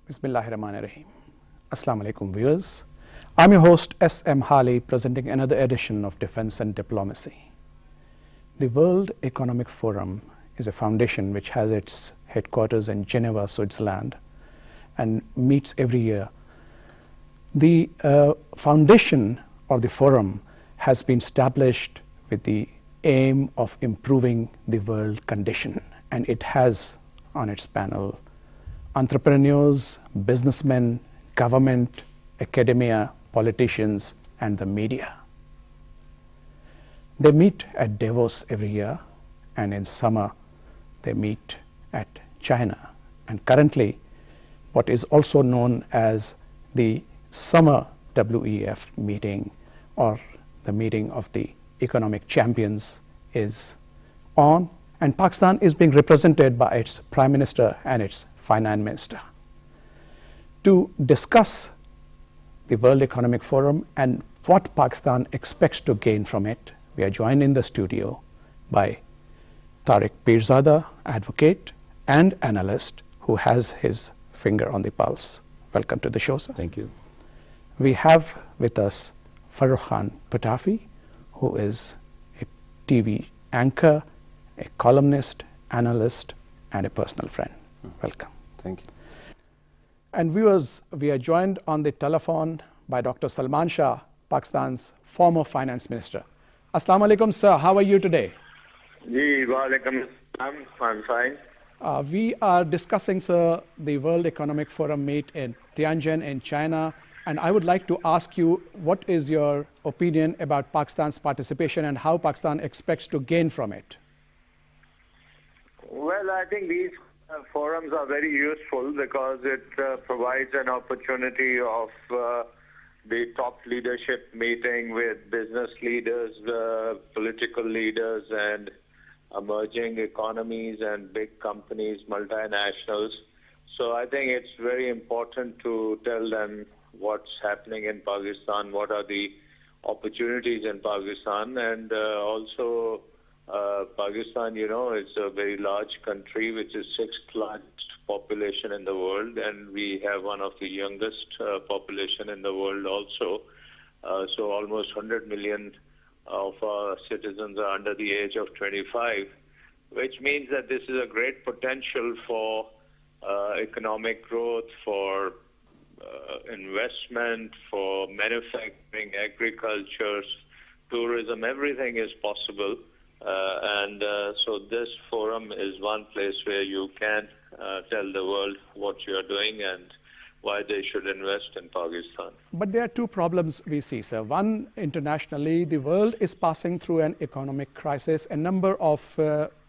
Bismillahirrahmanirrahim. Assalamu alaikum viewers. I'm your host S.M. Hali, presenting another edition of Defense and Diplomacy. The World Economic Forum is a foundation which has its headquarters in Geneva, Switzerland, and meets every year. The foundation or the forum has been established with the aim of improving the world condition, and it has on its panel entrepreneurs, businessmen, government, academia, politicians, and the media. They meet at Davos every year, and in summer they meet at China. And currently, what is also known as the summer WEF meeting, or the meeting of the economic champions, is on, and Pakistan is being represented by its Prime Minister and its Finance Minister. To discuss the World Economic Forum and what Pakistan expects to gain from it, we are joined in the studio by Tariq Pirzada, advocate and analyst, who has his finger on the pulse. Welcome to the show, sir. Thank you. We have with us Farrukh Pitafi, who is a TV anchor, a columnist, analyst, and a personal friend. Welcome. Thank you. And viewers, we are joined on the telephone by Dr. Salman Shah, Pakistan's former finance minister. Assalamu alaikum, sir. How are you today? Ji, walaikum assalam. I'm fine. We are discussing, sir, the World Economic Forum meet in Tianjin in China. And I would like to ask you, what is your opinion about Pakistan's participation and how Pakistan expects to gain from it? Well, I think these forums are very useful because it provides an opportunity of the top leadership meeting with business leaders, political leaders, and emerging economies and big companies, multinationals. So I think it's very important to tell them what's happening in Pakistan, what are the opportunities in Pakistan, and also Pakistan, you know, is a very large country, which is sixth largest population in the world, and we have one of the youngest population in the world also. So almost 100 million of our citizens are under the age of 25, which means that this is a great potential for economic growth, for investment, for manufacturing, agriculture, tourism. Everything is possible. So this forum is one place where you can tell the world what you are doing and why they should invest in Pakistan. But there are two problems we see, sir. One, internationally, the world is passing through an economic crisis. A number of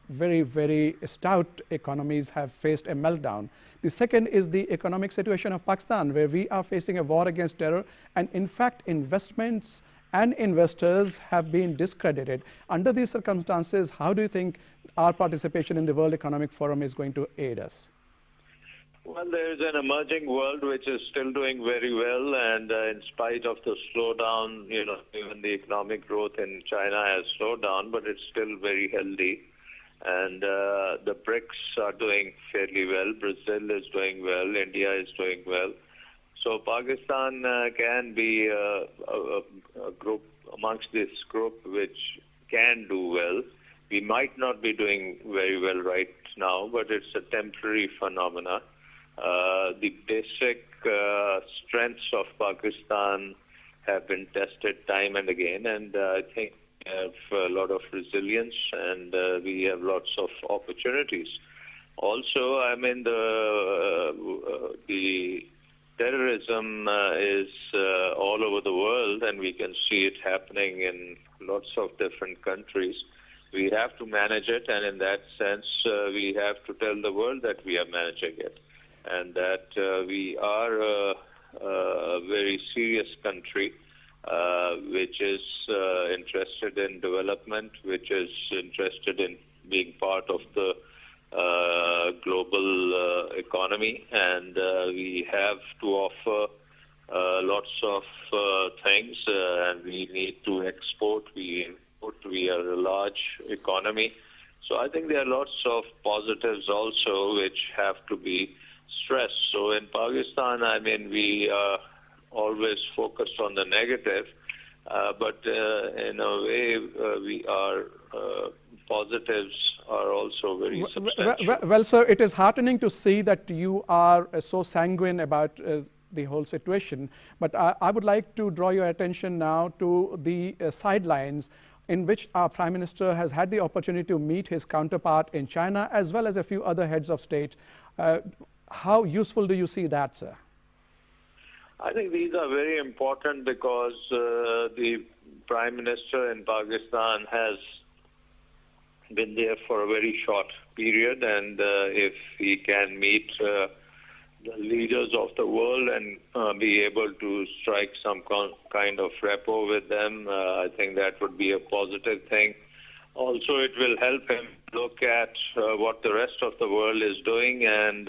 very, very stout economies have faced a meltdown. The second is the economic situation of Pakistan, where we are facing a war against terror, and in fact, investments and investors have been discredited. Under these circumstances, how do you think our participation in the World Economic Forum is going to aid us? Well, there is an emerging world which is still doing very well, and in spite of the slowdown, you know, even the economic growth in China has slowed down, but it's still very healthy. And the BRICS are doing fairly well. Brazil is doing well. India is doing well. So Pakistan can be a group amongst this group which can do well. We might not be doing very well right now, but it's a temporary phenomena. The basic strengths of Pakistan have been tested time and again, and I think we have a lot of resilience, and we have lots of opportunities. Also, I mean, the terrorism is all over the world, and we can see it happening in lots of different countries. We have to manage it, and in that sense, we have to tell the world that we are managing it, and that we are a very serious country which is interested in development, which is interested in being part of the global economy, and we have to offer lots of things, and we need to export. We are a large economy. So I think there are lots of positives also which have to be stress. So in Pakistan, I mean, we are always focused on the negative, but in a way, we are positives are also very substantial. Well, sir, it is heartening to see that you are so sanguine about the whole situation. But I would like to draw your attention now to the sidelines in which our Prime Minister has had the opportunity to meet his counterpart in China, as well as a few other heads of state. How useful do you see that, sir? I think these are very important because the Prime Minister in Pakistan has been there for a very short period, and if he can meet the leaders of the world and be able to strike some kind of rapport with them, I think that would be a positive thing. Also, it will help him look at what the rest of the world is doing and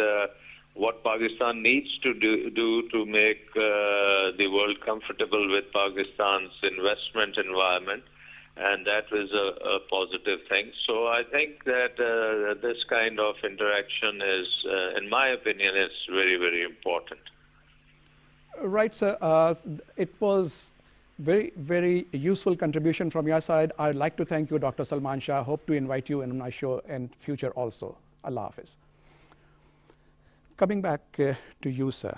what Pakistan needs to do to make the world comfortable with Pakistan's investment environment. And that is a positive thing. So I think that this kind of interaction is, in my opinion, is very, very important. Right, sir. It was very, very useful contribution from your side. I'd like to thank you, Dr. Salman Shah. Hope to invite you in my show in future also. Allah Hafiz. Coming back to you, sir,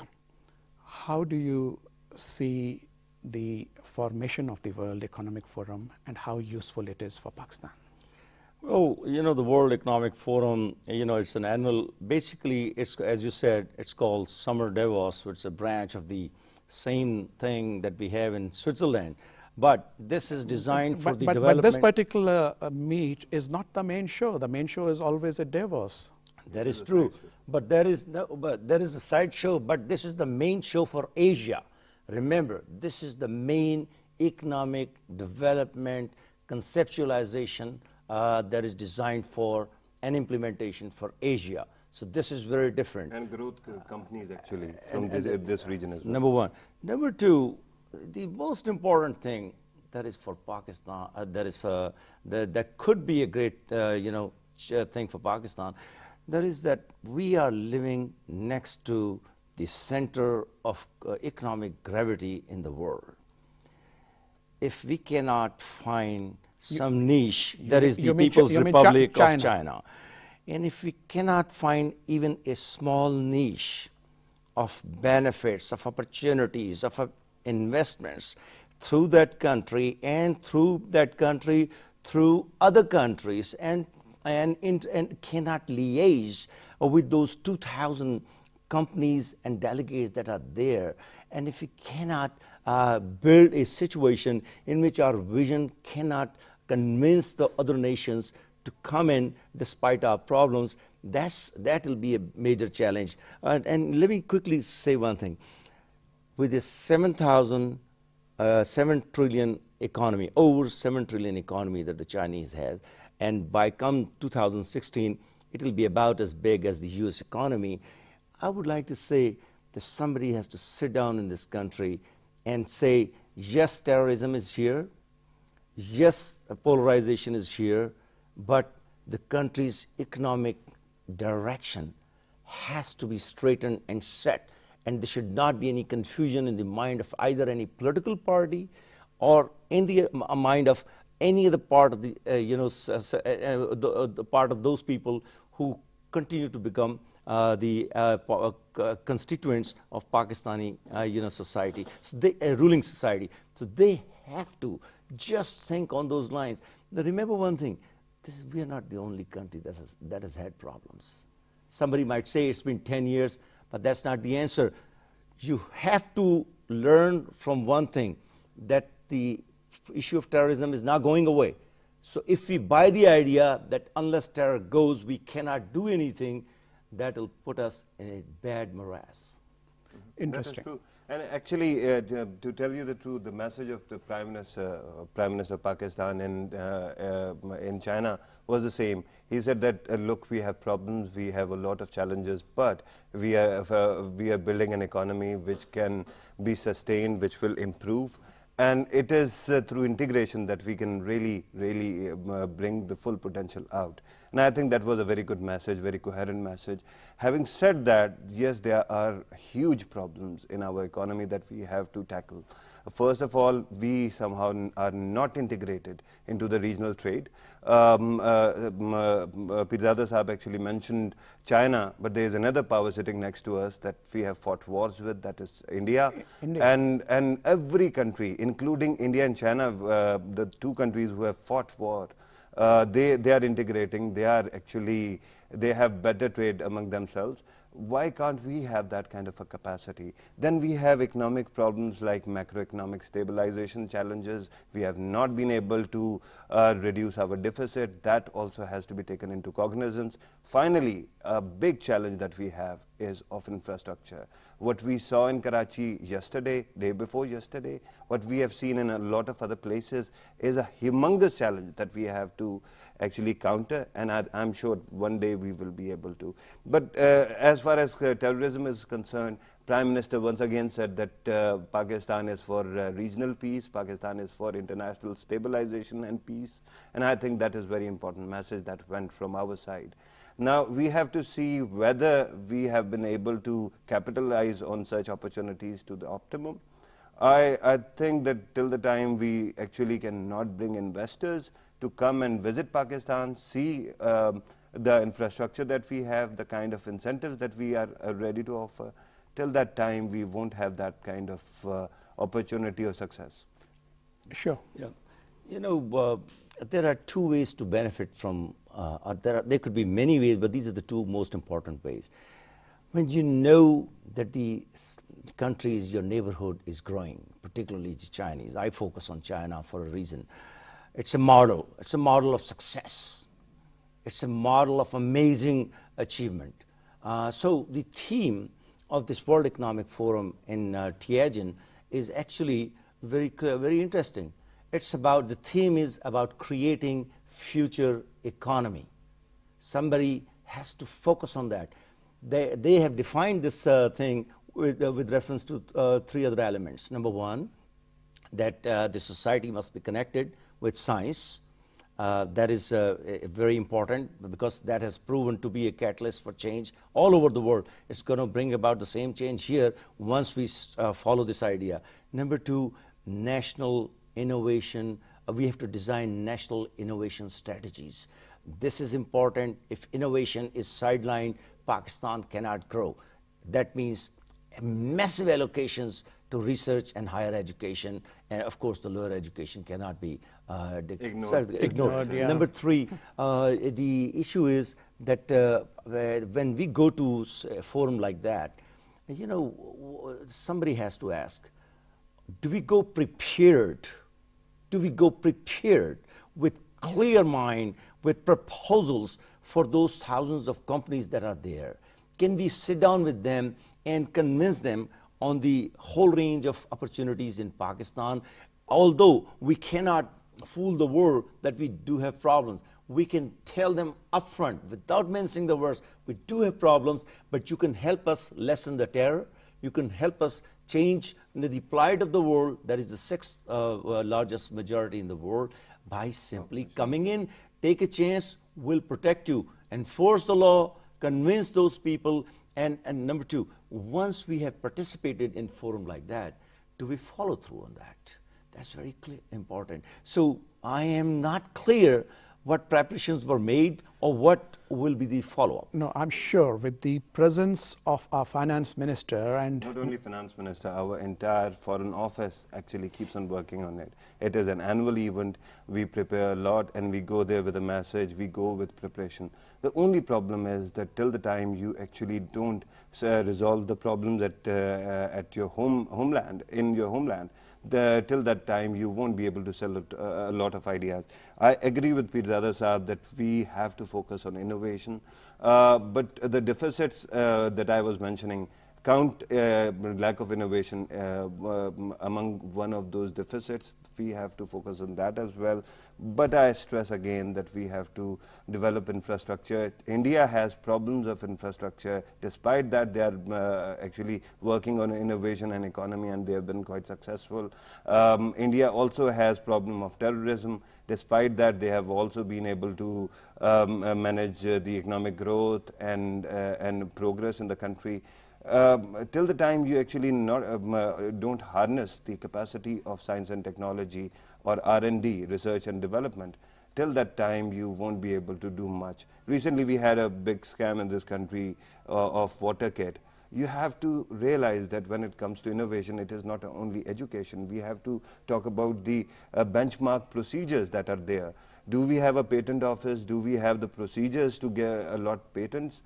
how do you see the formation of the World Economic Forum and how useful it is for Pakistan? Well, you know, the World Economic Forum, you know, it's an annual, basically, it's, as you said, it's called Summer Davos, which is a branch of the same thing that we have in Switzerland. But this is designed for the development. But this particular meet is not the main show. The main show is always at Davos. That is true. But there is a side show, but this is the main show for Asia. Remember, this is the main economic development conceptualization that is designed for and implementation for Asia. So this is very different. And growth companies actually from this region as well. Number one. Number two, the most important thing that is for Pakistan, that could be a great thing for Pakistan, that is that we are living next to the center of economic gravity in the world. If we cannot find some niche, that is the People's Republic of China, and if we cannot find even a small niche of benefits, of opportunities, of investments through that country and through other countries, and cannot liaise with those 2,000 companies and delegates that are there, and if we cannot build a situation in which our vision cannot convince the other nations to come in despite our problems, that will be a major challenge. And let me quickly say one thing. With this 7 trillion economy, over 7 trillion economy that the Chinese has, and by come 2016, it will be about as big as the US economy, I would like to say that somebody has to sit down in this country and say, yes, terrorism is here, yes, polarization is here, but the country's economic direction has to be straightened and set, and there should not be any confusion in the mind of either any political party or in the mind of any other part of the, the part of those people who continue to become the constituents of Pakistani, society, so ruling society. So they have to just think on those lines. Now remember one thing: we are not the only country that has had problems. Somebody might say it's been 10 years, but that's not the answer. You have to learn from one thing, that the issue of terrorism is not going away. So if we buy the idea that unless terror goes, we cannot do anything, that will put us in a bad morass. Interesting. That is true. And actually, to tell you the truth, the message of the Prime Minister of Pakistan in China was the same. He said that, look, we have problems, we have a lot of challenges, but we are building an economy which can be sustained, which will improve. And it is through integration that we can really bring the full potential out. And I think that was a very good message, very coherent message. Having said that, yes, there are huge problems in our economy that we have to tackle. First of all, we somehow are not integrated into the regional trade. Pirzada Sahab actually mentioned China, but there is another power sitting next to us that we have fought wars with, that is India. And every country, including India and China, the two countries who have fought war, they are integrating, they have better trade among themselves. Why can't we have that kind of a capacity? Then we have economic problems like macroeconomic stabilization challenges. We have not been able to reduce our deficit. That also has to be taken into cognizance. Finally, a big challenge that we have is of infrastructure. What we saw in Karachi yesterday, day before yesterday, what we have seen in a lot of other places is a humongous challenge that we have to actually counter, and I'm sure one day we will be able to. But as far as terrorism is concerned, Prime Minister once again said that Pakistan is for regional peace, Pakistan is for international stabilization and peace, and I think that is a very important message that went from our side. Now we have to see whether we have been able to capitalize on such opportunities to the optimum. I think that till the time we actually cannot bring investors to come and visit Pakistan, see the infrastructure that we have, the kind of incentives that we are ready to offer, till that time we won't have that kind of opportunity or success. Sure. Yeah. You know, there are two ways to benefit from, there could be many ways, but these are the two most important ways. When you know that the countries, your neighborhood is growing, particularly the Chinese, I focus on China for a reason. It's a model. It's a model of success. It's a model of amazing achievement. So the theme of this World Economic Forum in Tianjin is actually very interesting. It's about, the theme is about creating future economy. Somebody has to focus on that. They have defined this thing with reference to three other elements. Number one, that the society must be connected with science. That is very important because that has proven to be a catalyst for change all over the world. It's going to bring about the same change here once we follow this idea. Number two, national innovation. We have to design national innovation strategies. This is important. If innovation is sidelined, Pakistan cannot grow. That means massive allocations to research and higher education, and of course the lower education cannot be ignored. Yeah. Number three, the issue is that when we go to a forum like that, you know, somebody has to ask, do we go prepared? Do we go prepared with clear mind, with proposals for those thousands of companies that are there? Can we sit down with them and convince them on the whole range of opportunities in Pakistan? Although we cannot fool the world that we do have problems, we can tell them upfront without mincing the words, we do have problems, but you can help us lessen the terror. You can help us change the plight of the world, that is the sixth largest majority in the world, by simply coming in, take a chance, we'll protect you, enforce the law, convince those people, and number two, once we have participated in a forum like that, do we follow through on that? That's very important. So I am not clear what preparations were made or what will be the follow-up. No, I'm sure with the presence of our finance minister and... Not only finance minister, our entire foreign office actually keeps on working on it. It is an annual event. We prepare a lot and we go there with a message. We go with preparation. The only problem is that till the time you actually don't resolve the problems at your homeland, in your homeland, till that time you won't be able to sell a lot of ideas. I agree with Pirzada Sahab that we have to focus on innovation, but the deficits that I was mentioning count lack of innovation among one of those deficits. we have to focus on that as well. But I stress again that we have to develop infrastructure. India has problems of infrastructure. Despite that, they are actually working on innovation and economy, and they have been quite successful. India also has problem of terrorism. Despite that, they have also been able to manage the economic growth and progress in the country. Till the time you actually don't harness the capacity of science and technology or R&D, research and development, till that time you won't be able to do much. Recently we had a big scam in this country of water kit. You have to realize that when it comes to innovation, it is not only education. We have to talk about the benchmark procedures that are there. Do we have a patent office? Do we have the procedures to get a lot patents?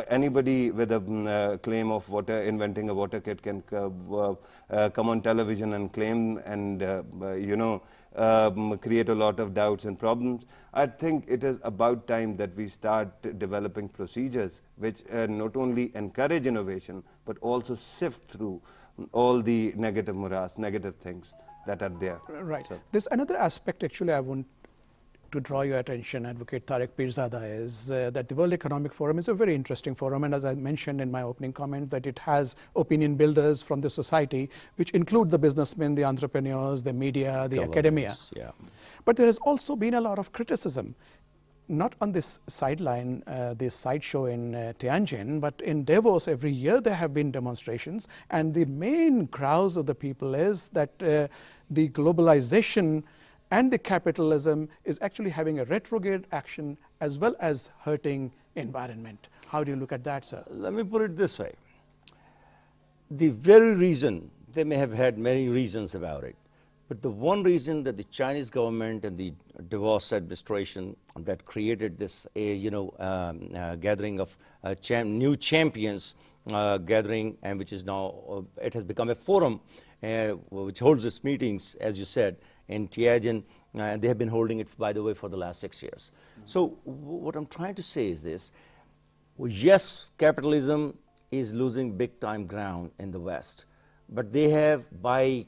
Anybody with a claim of inventing a water kit can come on television and claim and create a lot of doubts and problems. I think it is about time that we start developing procedures which not only encourage innovation but also sift through all the negative morass, negative things that are there. Right. So there's another aspect actually I want to draw your attention, Advocate Tariq Pirzada, is that the World Economic Forum is a very interesting forum, and as I mentioned in my opening comment, that it has opinion builders from the society, which include the businessmen, the entrepreneurs, the media, the academia. Yeah. But there has also been a lot of criticism, not on this sideline, this sideshow in Tianjin, but in Davos every year there have been demonstrations, and the main grouse of the people is that the globalization and the capitalism is actually having a retrograde action as well as hurting environment. How do you look at that, sir? Let me put it this way. The very reason, they may have had many reasons about it, but the one reason that the Chinese government and the Davos administration that created this gathering of new champions gathering, and which is now, it has become a forum which holds its meetings, as you said, in Tianjin, and they have been holding it, by the way, for the last 6 years. So what I'm trying to say is this: yes, capitalism is losing big time ground in the West, but they have, by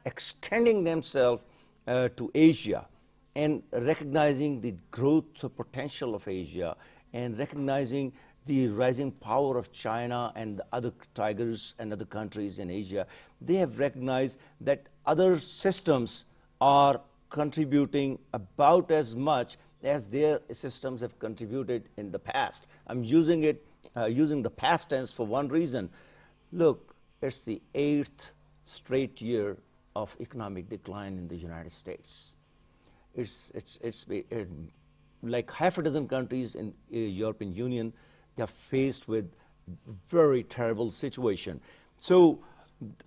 extending themselves to Asia and recognizing the growth potential of Asia and recognizing the rising power of China and the other tigers and other countries in Asia, they have recognized that other systems are contributing about as much as their systems have contributed in the past. I'm using the past tense for one reason. Look, it's the 8th straight year of economic decline in the United States. It's like half a dozen countries in European Union, they're faced with very terrible situation. So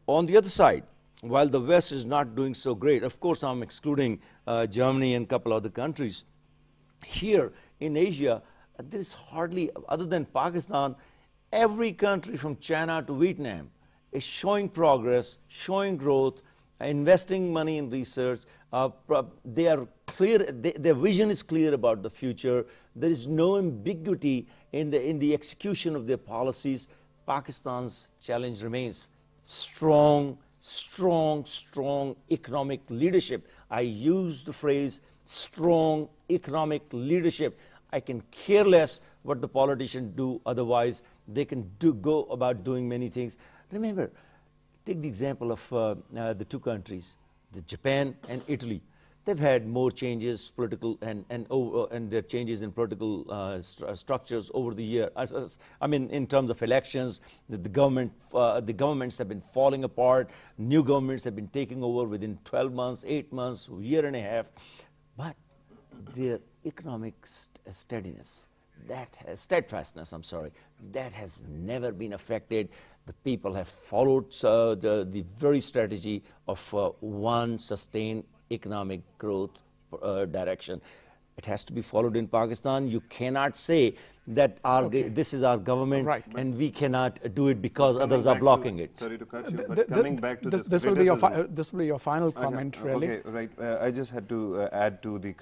on the other side, while the West is not doing so great, of course I'm excluding Germany and a couple other countries, here in Asia, there is hardly, other than Pakistan, every country from China to Vietnam is showing progress, showing growth, investing money in research. They are clear, their vision is clear about the future. There is no ambiguity in the execution of their policies. Pakistan's challenge remains strong economic leadership. I use the phrase strong economic leadership. I can care less what the politicians do, otherwise they can go about doing many things. Remember, take the example of the two countries, the Japan and Italy. They've had more changes, political and their changes in political structures over the year. I mean, in terms of elections, the governments have been falling apart. New governments have been taking over within 12 months, 8 months, year and a half. But their economic steadiness, steadfastness, that has never been affected. The people have followed the very strategy of one sustained economic growth direction. It has to be followed in Pakistan. You cannot say that this is our government, right, and we cannot do it because others are blocking it. Sorry to cut you, but coming back to this will be your final comment, really. Okay, right. I just had to add to the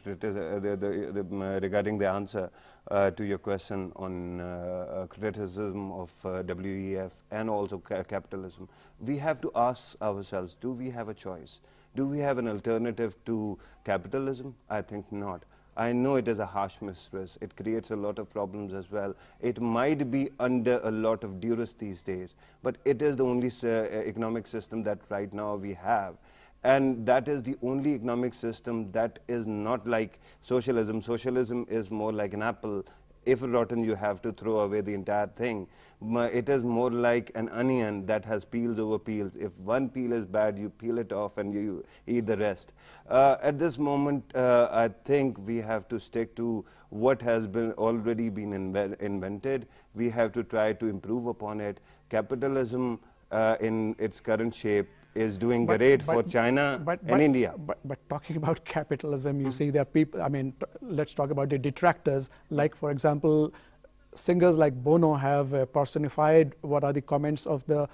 regarding the answer to your question on criticism of WEF and also capitalism. We have to ask ourselves, do we have a choice? Do we have an alternative to capitalism? I think not. I know it is a harsh mistress. It creates a lot of problems as well. It might be under a lot of duress these days, but it is the only economic system that right now we have. And that is the only economic system that is not like socialism. Socialism is more like an apple. If rotten, you have to throw away the entire thing. It is more like an onion that has peels over peels. If one peel is bad, you peel it off and you eat the rest. At this moment, I think we have to stick to what has been already been invented. We have to try to improve upon it. Capitalism in its current shape is doing great for China and India. But talking about capitalism, you see there are people, I mean, let's talk about the detractors. Like, for example, singers like Bono have personified what are the comments of the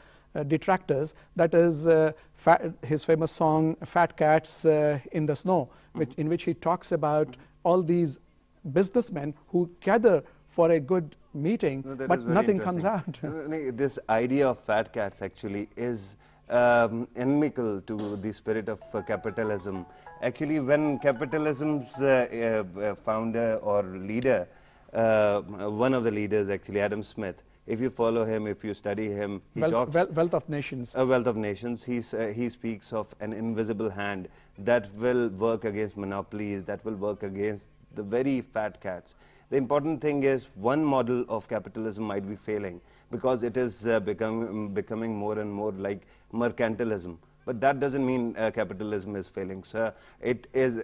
detractors. That is his famous song, Fat Cats in the Snow, in which he talks about all these businessmen who gather for a good meeting, but nothing comes out. This idea of fat cats actually is inimical to the spirit of capitalism. Actually, when capitalism's founder or leader, one of the leaders actually, Adam Smith, if you follow him, if you study him, he talks... Wealth of Nations. A Wealth of Nations. He speaks of an invisible hand that will work against monopolies, that will work against the very fat cats. The important thing is one model of capitalism might be failing because it is becoming more and more like mercantilism. But that doesn't mean capitalism is failing, sir. It is,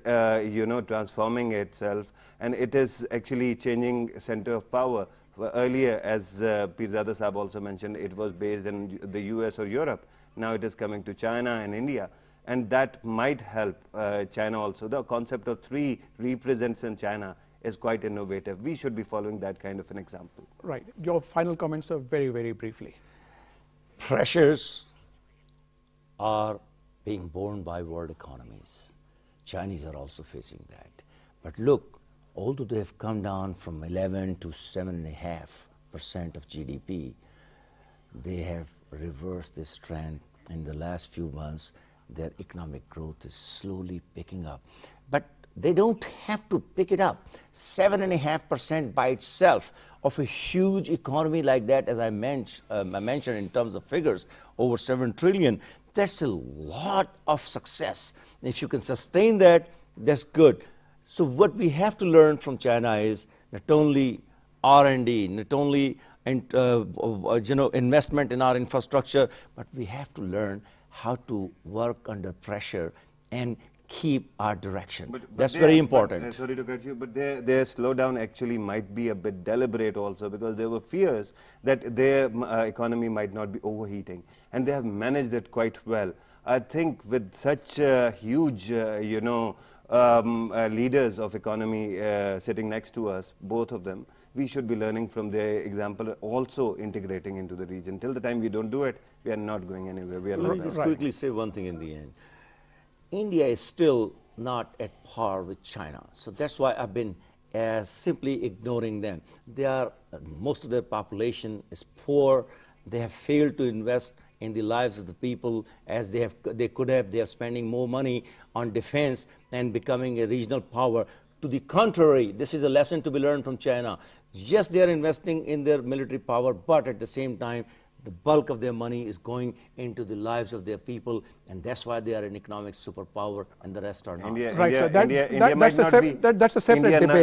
transforming itself, and it is actually changing center of power. Earlier, as Pirzada Saab also mentioned, it was based in the US or Europe. Now it is coming to China and India, and that might help China also. The concept of 3 represents in China is quite innovative. We should be following that kind of an example. Right. Your final comments are very, very briefly. Pressures are being borne by world economies. Chinese are also facing that. But look, although they have come down from 11 to 7.5% of GDP, they have reversed this trend in the last few months. Their economic growth is slowly picking up. But they don't have to pick it up. 7.5% by itself of a huge economy like that, as I mentioned in terms of figures, over 7 trillion, that's a lot of success. If you can sustain that, that's good. So what we have to learn from China is not only R&D, not only investment in our infrastructure, but we have to learn how to work under pressure and keep our direction. But that's very important. Sorry to cut you, but their slowdown actually might be a bit deliberate also, because there were fears that their economy might not be overheating, and they have managed it quite well. I think with such huge, leaders of economy sitting next to us, both of them, we should be learning from their example, also integrating into the region. Till the time we don't do it, we are not going anywhere. Let me just quickly say one thing in the end. India is still not at par with China. So that's why I've been simply ignoring them. Most of their population is poor. They have failed to invest in the lives of the people as they could have. They are spending more money on defense and becoming a regional power. To the contrary, this is a lesson to be learned from China. Yes, they are investing in their military power, but at the same time, the bulk of their money is going into the lives of their people, and that's why they are an economic superpower, and the rest are not. India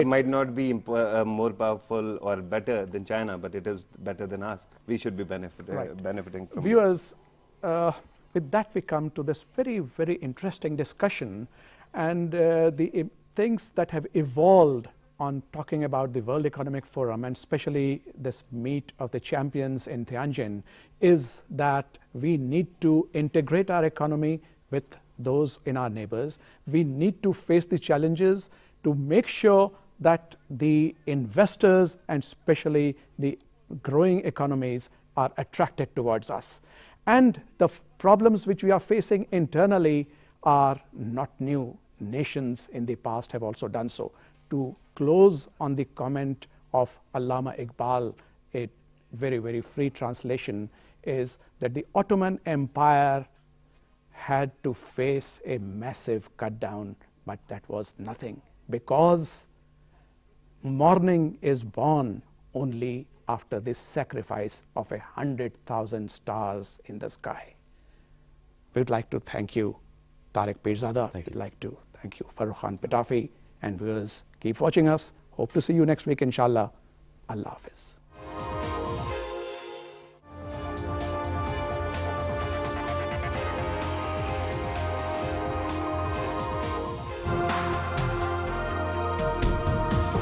might not be more powerful or better than China, but it is better than us. We should be benefiting from Viewers, with that we come to this very, very interesting discussion, and the things that have evolved on talking about the World Economic Forum, and especially this meet of the champions in Tianjin, is that we need to integrate our economy with those in our neighbors. We need to face the challenges to make sure that the investors and especially the growing economies are attracted towards us. And the problems which we are facing internally are not new. Nations in the past have also done so. To close on the comment of Allama Iqbal, a very, very free translation, is that the Ottoman Empire had to face a massive cut down, but that was nothing, because morning is born only after this sacrifice of 100,000 stars in the sky. We would like to thank you, Tariq Pirzada. We'd like to thank you, Farrukh Pitafi, and viewers, keep watching us. Hope to see you next week, inshallah. Allah Hafiz.